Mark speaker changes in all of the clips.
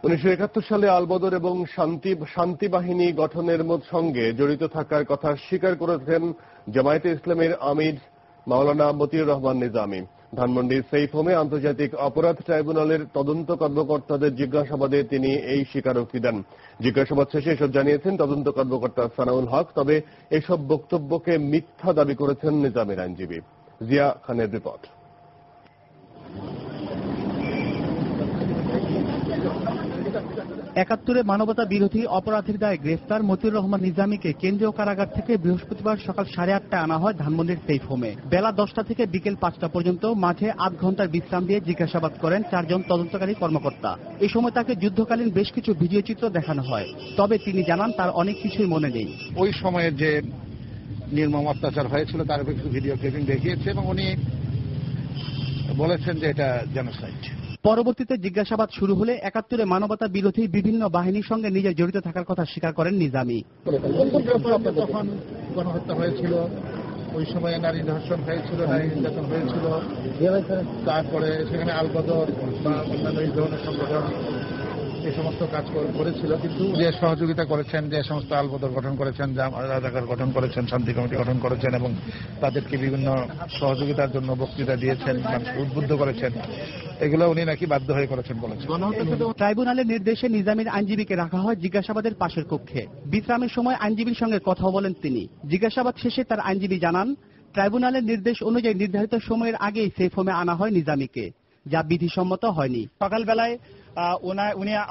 Speaker 1: 1971 সালে আলবদর এবং শান্তি বাহিনী গঠনের সঙ্গে জড়িত থাকার কথা স্বীকার করেছেন জামায়াতে ইসলামের আমির মাওলানা মতিউর রহমান নিজামী। ধানমন্ডির সেফ হোমে আন্তর্জাতিক অপরাধ ট্রাইব্যুনালের তদন্ত কর্মকর্তাদের জিজ্ঞাসাবাদে তিনি এই স্বীকারোক্তি দেন। জিজ্ঞাসাবাদ শেষে এসব জানিয়েছেন তদন্ত কর্মকর্তা সানাউল হক। তবে এসব বক্তব্যকে মিথ্যা দাবি করেছেন নিজামের আইনজীবী। জিয়া খানের রিপোর্ট।
Speaker 2: 71 মানবতা বিরোধী অপরাধের দায়ে গ্রেফতার মতিউর রহমান নিজামীকে কেন্দ্রীয় কারাগার থেকে বৃহস্পতিবার সকাল 8:30টায় আনা হয় ধানমন্ডির সেফ হোমে। বেলা 10টা থেকে বিকেল 5টা পর্যন্ত মাঝে আধ ঘন্টার বিশ্রাম দিয়ে জিজ্ঞাসাবাদ করেন 4 জন তদন্তকারী কর্মকর্তা। এই সময় তাকে যুদ্ধকালীন বেশ কিছু ভিডিও চিত্র দেখানো হয়। তবে তিনি জানান তার অনেক কিছুই মনে নেই।
Speaker 3: ওই সময়ে যে নির্মম অত্যাচার হয়েছিল তার কিছু ভিডিও ক্লিপিং দেখিয়েছে এবং উনি বলেছেন যে এটা জেনোসাইড।
Speaker 2: পরবর্তীতে জিজ্ঞাসাবাদ শুরু হলে 71 মানবতা বিরোধী বিভিন্ন বাহিনীর সঙ্গে নিজের জড়িত থাকার কথা স্বীকার করেন নিজামী।
Speaker 3: তখন গণহত্যা হয়েছিল, ওই সময়ে নারী ধর্ষণ হয়েছিল, নারী নির্যাতন হয়েছিল, তারপরে সেখানে আলবদর বা অন্যান্য এই ধরনের সংগঠন এই সমস্ত কাজ করেছিল। কিন্তু যে সহযোগিতা করেছেন, যে সমস্ত আলবদর গঠন করেছেন, রাজাকার গঠন করেছেন, শান্তি কমিটি গঠন করেছেন এবং তাদেরকে বিভিন্ন সহযোগিতার জন্য বক্তৃতা দিয়েছেন, মানুষকে উদ্বুদ্ধ করেছেন, এগুলো উনি নাকি বাধ্য হয়ে করেছেন বলেছেন।
Speaker 2: ট্রাইব্যুনালের নির্দেশে নিজামীর আইনজীবীকে রাখা হয় জিজ্ঞাসাবাদের পাশের কক্ষে। বিশ্রামের সময় আইনজীবীর সঙ্গে কথা বলেন তিনি। জিজ্ঞাসাবাদ শেষে তার আইনজীবী জানান, ট্রাইব্যুনালের নির্দেশ অনুযায়ী নির্ধারিত সময়ের আগেই সেফ হোমে আনা হয় নিজামীকে, যা বিধিসম্মত হয়নি।
Speaker 4: সকালবেলায়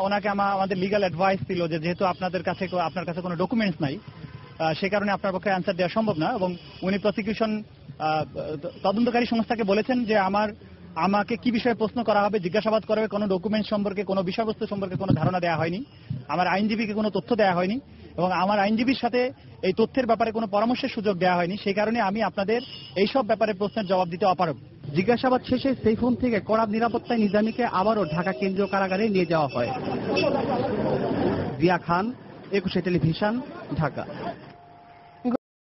Speaker 4: ওনাকে আমাদের লিগ্যাল অ্যাডভাইস ছিল যে যেহেতু আপনার কাছে কোনো ডকুমেন্টস নাই, সে কারণে আপনার পক্ষে অ্যান্সার দেওয়া সম্ভব না। এবং উনি প্রসিকিউশন তদন্তকারী সংস্থাকে বলেছেন যে আমাকে কি বিষয়ে প্রশ্ন করা হবে, জিজ্ঞাসাবাদ করা হবে, কোনো ডকুমেন্ট সম্পর্কে, কোনো বিষয়বস্তু সম্পর্কে কোনো ধারণা দেওয়া হয়নি। আমার আইনজীবীকে কোনো তথ্য দেওয়া হয়নি এবং আমার আইনজীবীর সাথে এই তথ্যের ব্যাপারে কোনো পরামর্শের সুযোগ দেওয়া হয়নি। সেই কারণে আমি আপনাদের এইসব ব্যাপারে প্রশ্নের জবাব দিতে অপারগ।
Speaker 2: জিজ্ঞাসাবাদ শেষে সেফ হোম থেকে কড়া নিরাপত্তায় নিজামীকে আবারও ঢাকা কেন্দ্রীয় কারাগারে নিয়ে যাওয়া হয়। জিয়া খান, 21 টেলিভিশন, ঢাকা।